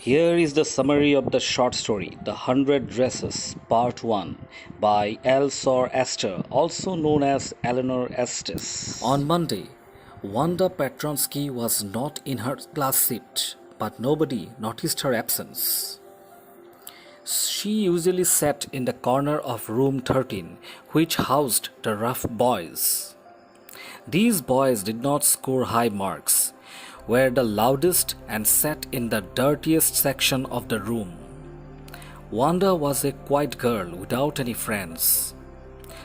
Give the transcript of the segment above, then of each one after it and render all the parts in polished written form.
Here is the summary of the short story, The Hundred Dresses, Part 1, by Elsor Esther, also known as Eleanor Estes. On Monday, Wanda Petronsky was not in her class seat, but nobody noticed her absence. She usually sat in the corner of room 13, which housed the rough boys. These boys did not score high marks, were the loudest, and sat in the dirtiest section of the room. Wanda was a quiet girl without any friends.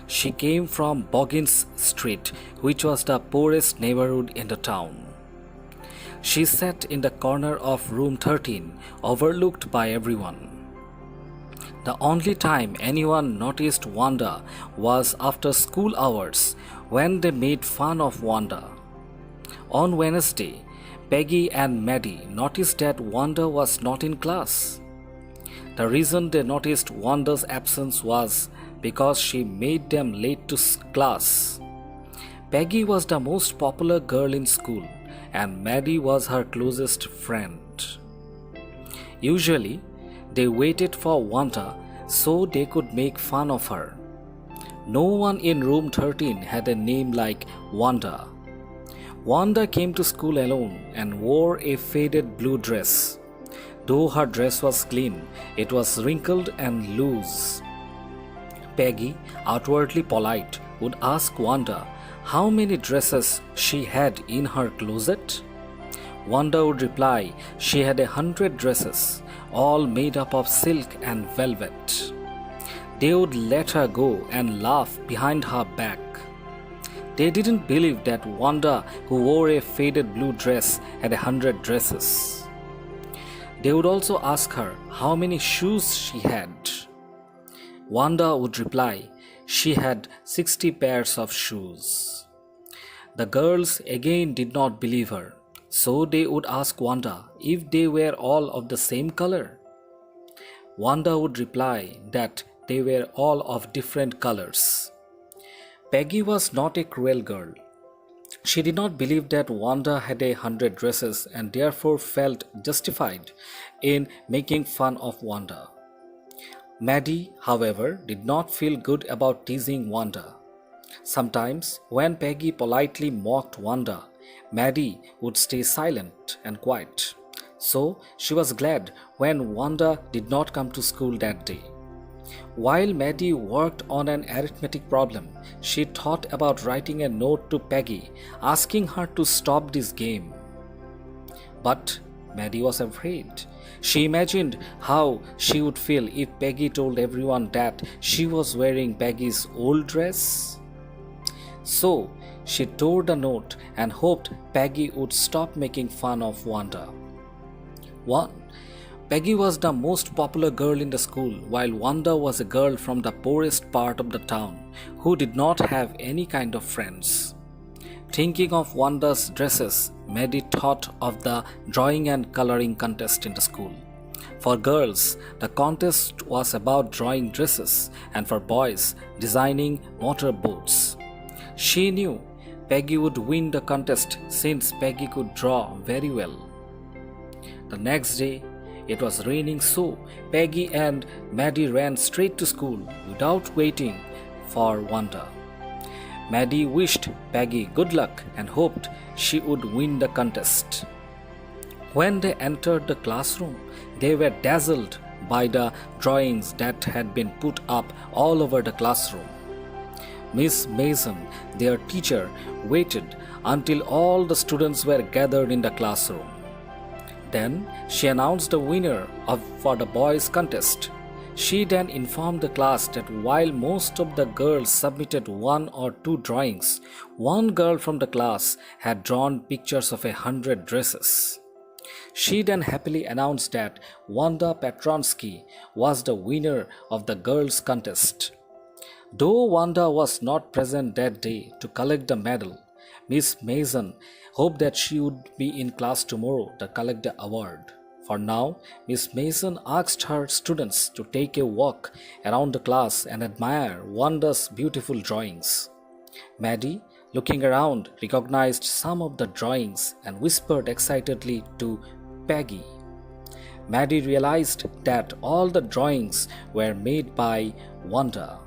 She came from Boggins Street, which was the poorest neighborhood in the town. She sat in the corner of room 13, overlooked by everyone. The only time anyone noticed Wanda was after school hours, when they made fun of Wanda. On Wednesday, Peggy and Maddie noticed that Wanda was not in class. The reason they noticed Wanda's absence was because she made them late to class. Peggy was the most popular girl in school, and Maddie was her closest friend. Usually, they waited for Wanda so they could make fun of her. No one in room 13 had a name like Wanda. Wanda came to school alone and wore a faded blue dress. Though her dress was clean, it was wrinkled and loose. Peggy, outwardly polite, would ask Wanda how many dresses she had in her closet. Wanda would reply she had 100 dresses, all made up of silk and velvet. They would let her go and laugh behind her back. They didn't believe that Wanda, who wore a faded blue dress, had 100 dresses. They would also ask her how many shoes she had. Wanda would reply she had 60 pairs of shoes. The girls again did not believe her, so they would ask Wanda if they were all of the same color. Wanda would reply that they were all of different colors. Peggy was not a cruel girl. She did not believe that Wanda had 100 dresses and therefore felt justified in making fun of Wanda. Maddie, however, did not feel good about teasing Wanda. Sometimes, when Peggy politely mocked Wanda, Maddie would stay silent and quiet. So, she was glad when Wanda did not come to school that day. While Maddie worked on an arithmetic problem, she thought about writing a note to Peggy asking her to stop this game. But Maddie was afraid. She imagined how she would feel if Peggy told everyone that she was wearing Peggy's old dress. So she tore the note and hoped Peggy would stop making fun of Wanda. Peggy was the most popular girl in the school, while Wanda was a girl from the poorest part of the town who did not have any kind of friends. Thinking of Wanda's dresses, Maddie thought of the drawing and coloring contest in the school. For girls, the contest was about drawing dresses, and for boys, designing motor boats. She knew Peggy would win the contest since Peggy could draw very well. The next day, it was raining, so Peggy and Maddie ran straight to school without waiting for Wanda. Maddie wished Peggy good luck and hoped she would win the contest. When they entered the classroom, they were dazzled by the drawings that had been put up all over the classroom. Miss Mason, their teacher, waited until all the students were gathered in the classroom. Then she announced the winner for the boys' contest. She then informed the class that while most of the girls submitted 1 or 2 drawings, one girl from the class had drawn pictures of 100 dresses. She then happily announced that Wanda Petronsky was the winner of the girls' contest. Though Wanda was not present that day to collect the medal, Miss Mason hoped that she would be in class tomorrow to collect the award. For now, Miss Mason asked her students to take a walk around the class and admire Wanda's beautiful drawings. Maddie, looking around, recognized some of the drawings and whispered excitedly to Peggy, Maddie realized that all the drawings were made by Wanda.